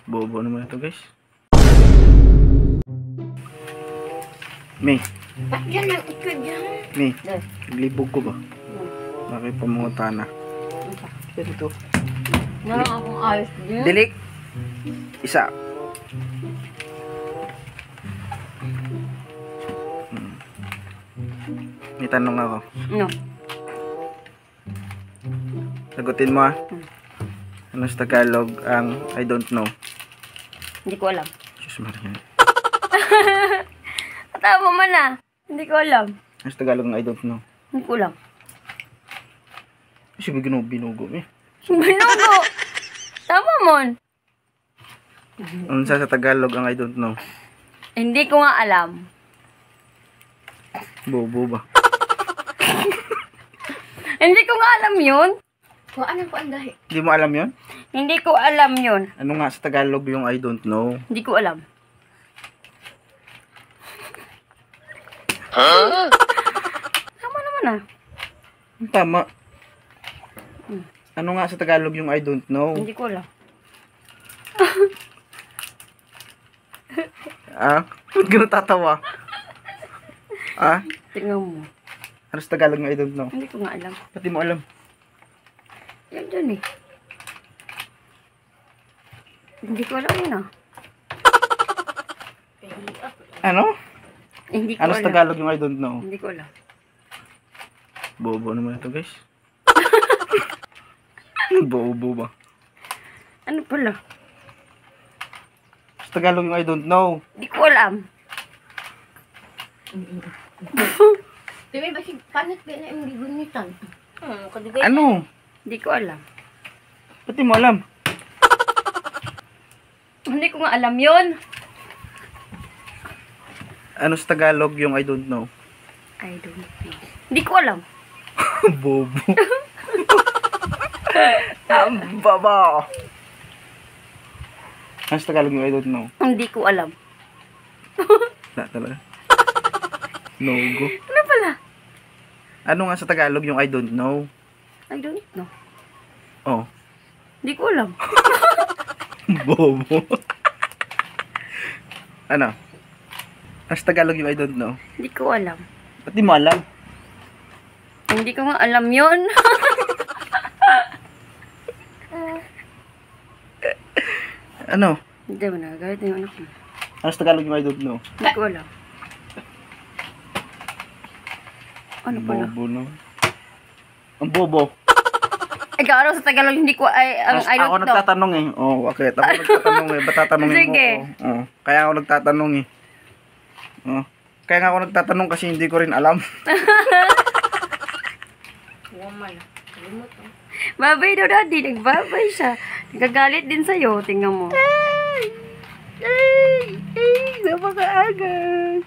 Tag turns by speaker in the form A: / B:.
A: Bobo naman ito, guys. May.
B: Yan ang ito dyan.
A: May. Naglibog ko ba? Bakit pamunguta na? Ito.
B: Nalang akong ayos dyan.
A: Dilik. Isa. May tanong ako.
B: No.
A: Sagutin mo, ah. Ano sa Tagalog ang I don't know?
B: Hindi ko alam.
A: Diyos Maria.
B: Tama man na. Hindi ko alam.
A: Ano sa Tagalog ang I don't know?
B: Hindi ko alam.
A: Kasi binugo eh.
B: Binugo. Tama mon.
A: Ano sa Tagalog ang I don't know?
B: Hindi ko nga alam.
A: Bobo ba?
B: Hindi ko nga alam yun. Ano ko andahi?
A: Hindi mo alam yon?
B: Hindi ko alam yun.
A: Ano nga sa Tagalog yung I don't know?
B: Hindi ko alam.
A: Huh?
B: Tama naman ah.
A: Tama. Ano nga sa Tagalog yung I don't know?
B: Hindi ko alam.
A: Ah? Ba't ka natatawa? Ah?
B: Tingnan mo.
A: Ano sa Tagalog yung I don't know?
B: Hindi ko nga alam.
A: Pati mo alam.
B: Yan dyan eh. Hindi ko alam yun ah.
A: Ano?
B: Hindi ko
A: Ano sa
B: alam.
A: Tagalog yung I don't know?
B: Hindi ko alam.
A: Bobo naman ito, guys. Bobo ba?
B: Ano pala?
A: Sa Tagalog yung I don't know.
B: Hindi ko alam.
C: Tiba ba si panat ba na yung gunitan?
A: Ano?
B: Hindi ko alam.
A: Pati mo alam.
B: Hindi ko nga alam yun.
A: Ano sa Tagalog yung I don't know?
B: I don't know. Hindi ko alam.
A: Bobo. Ang baba. Ano sa Tagalog yung I don't know?
B: Hindi ko alam.
A: Wala talaga. No go.
B: Ano pala?
A: Ano nga sa Tagalog yung I don't know?
B: I don't know.
A: Oh.
B: Hindi ko alam.
A: Bobo. Ano? Ano sa Tagalog yung I don't know?
B: Hindi ko alam.
A: Pati mo alam.
B: Hindi ko nga alam yun.
A: Ano?
B: Hindi mo nagagawin yung anak mo.
A: Ano sa Tagalog yung I don't know?
B: Hindi ko alam. Ano pala?
A: Bobo no? Ang bobo.
B: Ikaw, ano sa Tagalog hindi ko I
A: Ako
B: don't know.
A: nagtatanong eh. Oh, bakit? Ako nagtatanong eh. Ba't tatanungin
B: Sige.
A: mo ko? Oh, kaya ako nagtatanong eh. Oh. Kaya nga ako nagtatanong kasi hindi ko rin alam.
B: Babay daw daddy. Nagbabay siya. Nagagalit din sa'yo. Tingnan mo.
A: Ay! Ay! Napaka-agas!